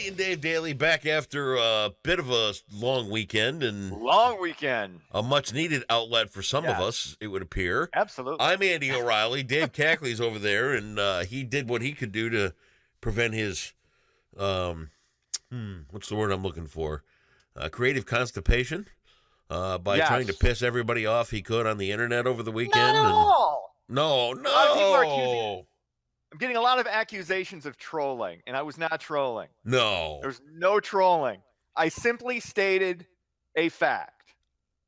O'Reilly and Dave Daly back after a bit of a long weekend and a much-needed outlet for some of us, it would appear. Absolutely. I'm Andy O'Reilly. Dave Cackley's over there, and he did what he could do to prevent his, what's the word I'm looking for? Creative constipation by trying to piss everybody off he could on the internet over the weekend. Not at all. No. People are accusing. I'm getting a lot of accusations of trolling, and I was not trolling. No. There's no trolling. I simply stated a fact.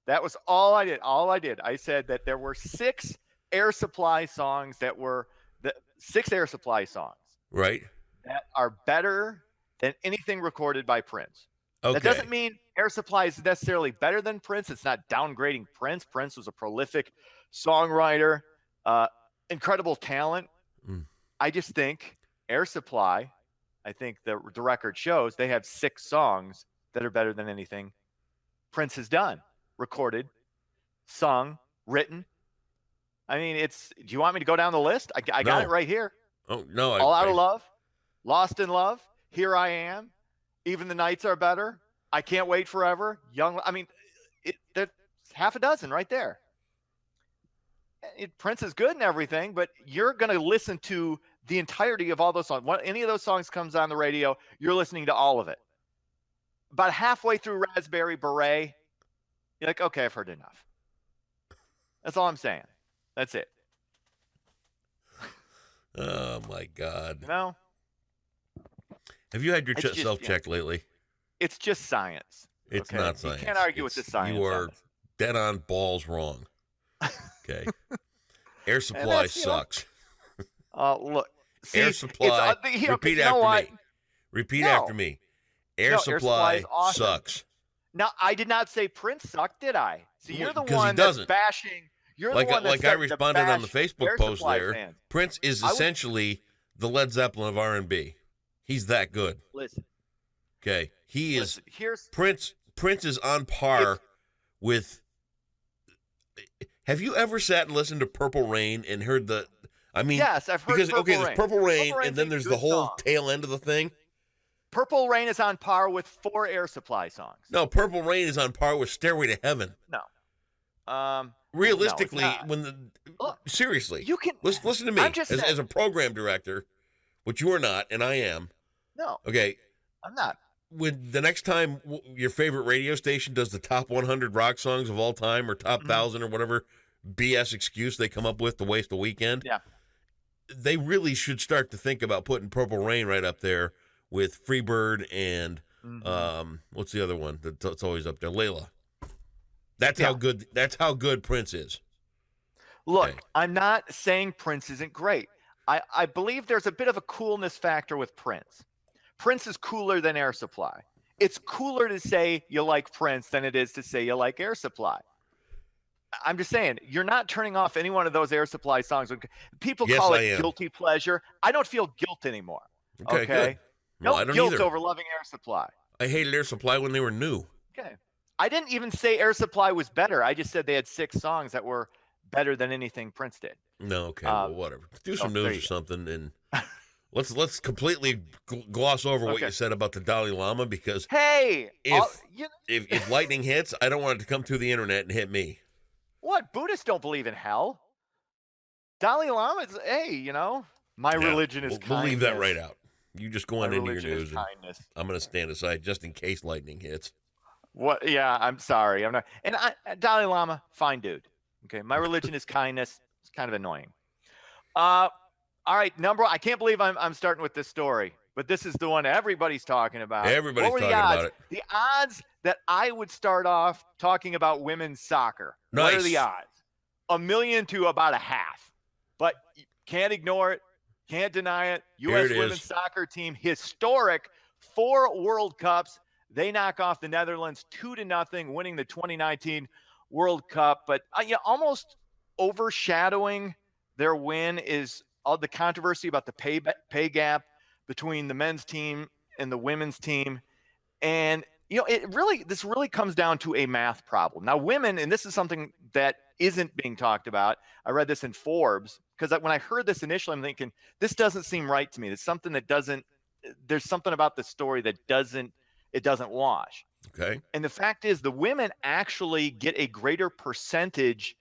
That was all I did. I said that there were 6 Air Supply songs that were the 6 Air Supply songs. Right. That are better than anything recorded by Prince. Okay. That doesn't mean Air Supply is necessarily better than Prince. It's not downgrading Prince. Prince was a prolific songwriter, incredible talent. I just think Air Supply, I think the record shows they have 6 songs that are better than anything Prince has done, recorded, sung, written. I mean, do you want me to go down the list? I got it right here. Oh, no. All Out of Love, Lost in Love, Here I Am, Even the Nights Are Better, I Can't Wait Forever, Young. I mean, there's half a dozen right there. Prince is good and everything, but you're going to listen to the entirety of all those songs. When any of those songs comes on the radio, you're listening to all of it. About halfway through Raspberry Beret, you're like, okay, I've heard enough. That's all I'm saying. That's it. Oh, my God. You know? Have you had your self-check lately? It's just science. It's not science. You can't argue with the science. You are dead on balls wrong. Okay. Air Supply sucks. Look. See, Air Supply. Repeat after me. Repeat after me. Air Supply awesome. sucks. Now, I did not say Prince sucked, did I? So you're the one that's bashing. You're like the one like I responded on the Facebook post there. Fans. Prince is essentially the Led Zeppelin of R&B. He's that good. Listen. Okay. He is. Prince is on par with. Have you ever sat and listened to Purple Rain and heard the? I mean, yes, I've heard Purple Rain. There's Purple Rain, and then there's the whole tail end of the thing. Purple Rain is on par with 4 Air Supply songs. No, Purple Rain is on par with Stairway to Heaven. No. Realistically, no, seriously, you can listen to me as a program director, which you are not, and I am. No. Okay. I'm not. When the next time your favorite radio station does the top 100 rock songs of all time or top 1,000 or whatever BS excuse they come up with to waste a weekend, they really should start to think about putting Purple Rain right up there with Freebird and what's the other one that's always up there? Layla. That's how good. That's how good Prince is. Look, I'm not saying Prince isn't great. I believe there's a bit of a coolness factor with Prince. Prince is cooler than Air Supply. It's cooler to say you like Prince than it is to say you like Air Supply. I'm just saying, you're not turning off any one of those Air Supply songs. People call it guilty pleasure. I don't feel guilt anymore. Okay? Good. No, I don't guilt either. over loving Air Supply. I hated Air Supply when they were new. Okay. I didn't even say Air Supply was better. I just said they had 6 songs that were better than anything Prince did. No, okay, well, whatever. Do some news or something, and let's completely gloss over what you said about the Dalai Lama, because if lightning hits, I don't want it to come through the internet and hit me. What? Buddhists don't believe in hell. Dalai Lama is, my religion is kindness. We'll leave that right out. You just go on into your news. Kindness. I'm going to stand aside just in case lightning hits. What? Yeah, I'm sorry. I'm not. And Dalai Lama, fine dude. Okay, my religion is kindness. It's kind of annoying. All right, I can't believe I'm starting with this story, but this is the one everybody's talking about. Everybody's talking about it. The odds that I would start off talking about women's soccer. Nice. What are the odds? 1 million to about a half. But can't ignore it. Can't deny it. U.S. women's soccer team, historic 4 World Cups. They knock off the Netherlands 2-0, winning the 2019 World Cup. But almost overshadowing their win is all the controversy about the pay gap between the men's team and the women's team. And, this really comes down to a math problem. Now, women, and this is something that isn't being talked about. I read this in Forbes because when I heard this initially, I'm thinking, this doesn't seem right to me. It's something that doesn't there's something about the story that doesn't wash. Okay. And the fact is, the women actually get a greater percentage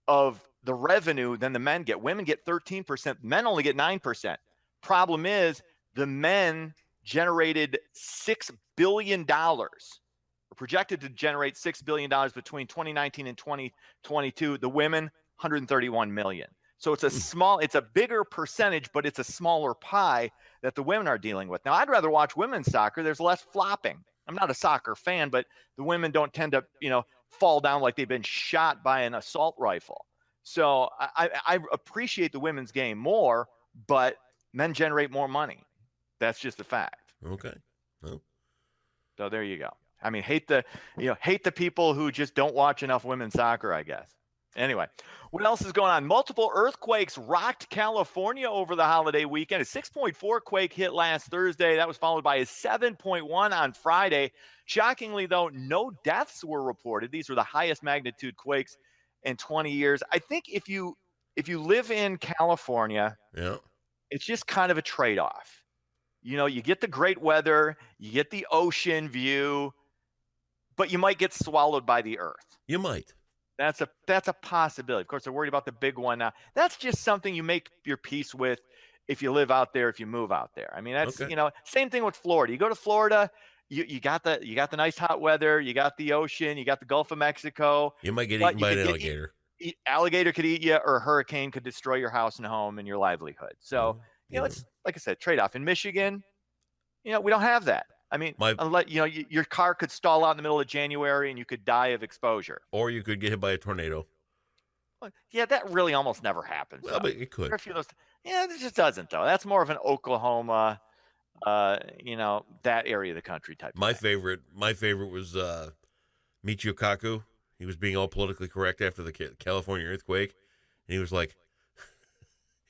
of the revenue than the men get. Women get 13%, men only get 9%. Problem is, the men generated $6 billion, or projected to generate $6 billion between 2019 and 2022. The women, 131 million. So it's it's a bigger percentage, but it's a smaller pie that the women are dealing with. Now, I'd rather watch women's soccer. There's less flopping. I'm not a soccer fan, but the women don't tend to, fall down like they've been shot by an assault rifle. So I appreciate the women's game more, but men generate more money. That's just a fact. Okay. Well. So there you go. I mean, hate the people who just don't watch enough women's soccer, I guess. Anyway, what else is going on? Multiple earthquakes rocked California over the holiday weekend. A 6.4 quake hit last Thursday. That was followed by a 7.1 on Friday. Shockingly, though, no deaths were reported. These were the highest magnitude quakes in 20 years. I think if you live in California, it's just kind of a trade-off. You get the great weather, you get the ocean view, but you might get swallowed by the earth. You might. That's a possibility. Of course, they're worried about the big one now. That's just something you make your peace with if you live out there, if you move out there. I mean, that's same thing with Florida. You go to Florida, you got the nice hot weather, you got the ocean, you got the Gulf of Mexico. You might get eaten by an alligator. Alligator could eat you, or a hurricane could destroy your house and home and your livelihood. So it's like I said, trade-off. In Michigan, we don't have that. I mean, unless your car could stall out in the middle of January and you could die of exposure, or you could get hit by a tornado. Yeah, that really almost never happens. Well, but it could. It just doesn't, though. That's more of an Oklahoma, that area of the country type. My favorite was Michio Kaku. He was being all politically correct after the California earthquake, and he was like,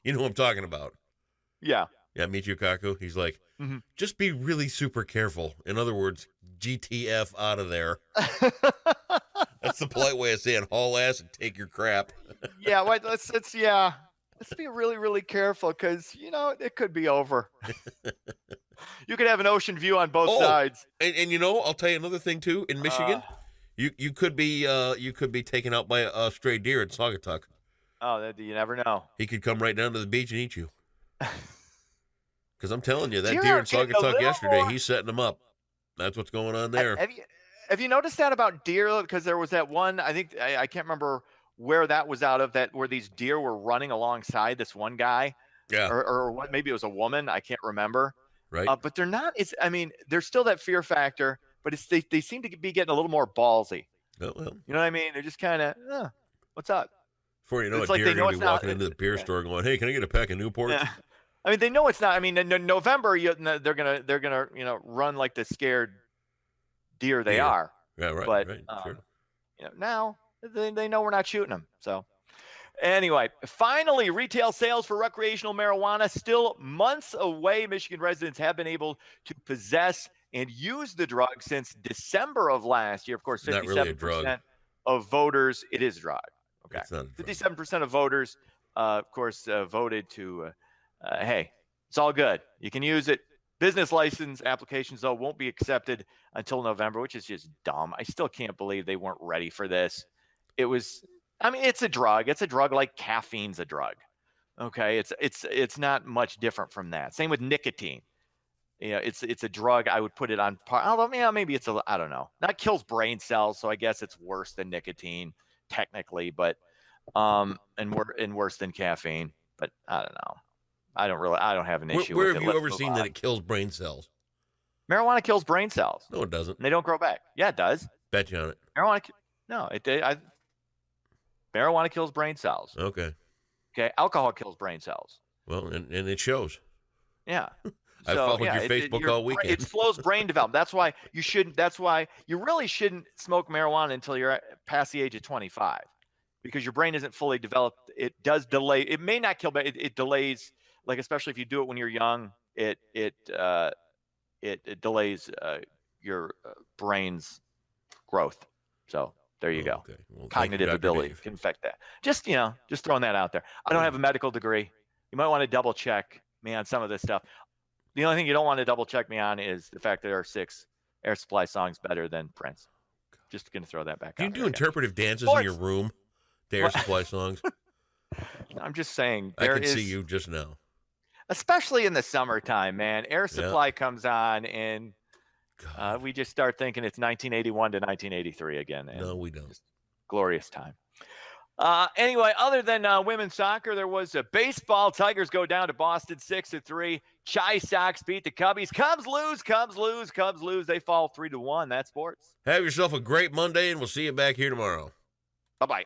"You know what I'm talking about?" Yeah. Yeah, Michio Kaku. He's like, just be really super careful. In other words, GTF out of there. That's the polite way of saying haul ass and take your crap. Yeah, let's be really, really careful, because it could be over. You could have an ocean view on both sides. And I'll tell you another thing too. In Michigan, you could be taken out by a stray deer at Saugatuck. Oh, you never know. He could come right down to the beach and eat you. Because I'm telling you, that deer in Saugatuck yesterday, he's setting them up. That's what's going on there. Have you noticed that about deer? Because there was that one, I think, I can't remember where that was out of, where these deer were running alongside this one guy. Yeah. Or what? Maybe it was a woman. I can't remember. Right. But they're not. There's still that fear factor, but they seem to be getting a little more ballsy. Oh, well. You know what I mean? They're just kind of, what's up? Before you know it, deer are going to be walking into the beer store going, "Hey, can I get a pack of Newports?" Yeah. I mean, they know it's not. I mean, in November, they're gonna run like the scared deer they are. Yeah, right. But right, sure. Now they know we're not shooting them. So anyway, finally, retail sales for recreational marijuana still months away. Michigan residents have been able to possess and use the drug since December of last year. Of course, 57% of voters. It is a drug. Okay, 57% of voters, of course, voted to. Hey, it's all good. You can use it. Business license applications, though, won't be accepted until November, which is just dumb. I still can't believe they weren't ready for this. It's a drug. It's a drug like caffeine's a drug. Okay, it's not much different from that. Same with nicotine. It's a drug. I would put it on par. Although, maybe I don't know. That kills brain cells, so I guess it's worse than nicotine technically, but and worse than caffeine. But I don't know. I don't have an issue with it. Where have you ever seen that it kills brain cells? Marijuana kills brain cells. No, it doesn't. And they don't grow back. Yeah, it does. Bet you on it. Marijuana kills brain cells. Okay. Alcohol kills brain cells. Well, and it shows. Yeah. I followed your Facebook all weekend. It slows brain development. That's why you really shouldn't smoke marijuana until you're past the age of 25, because your brain isn't fully developed. It does delay. It may not kill, but it delays. Like, especially if you do it when you're young, it delays your brain's growth. So there you go. Okay. Well, cognitive ability can affect that. Just throwing that out there. I don't have a medical degree. You might want to double check me on some of this stuff. The only thing you don't want to double check me on is the fact that there are 6 Air Supply songs better than Prince. Just going to throw that back out. Do you do interpretive dances in your room to Air Supply songs? I'm just saying. I can see you just now. Especially in the summertime, man. Air Supply comes on, and we just start thinking it's 1981 to 1983 again. No, we don't. Glorious time. Anyway, other than women's soccer, there was a baseball. Tigers go down to Boston 6-3. Chi Sox beat the Cubbies. Cubs lose. They fall 3-1. That's sports. Have yourself a great Monday, and we'll see you back here tomorrow. Bye-bye.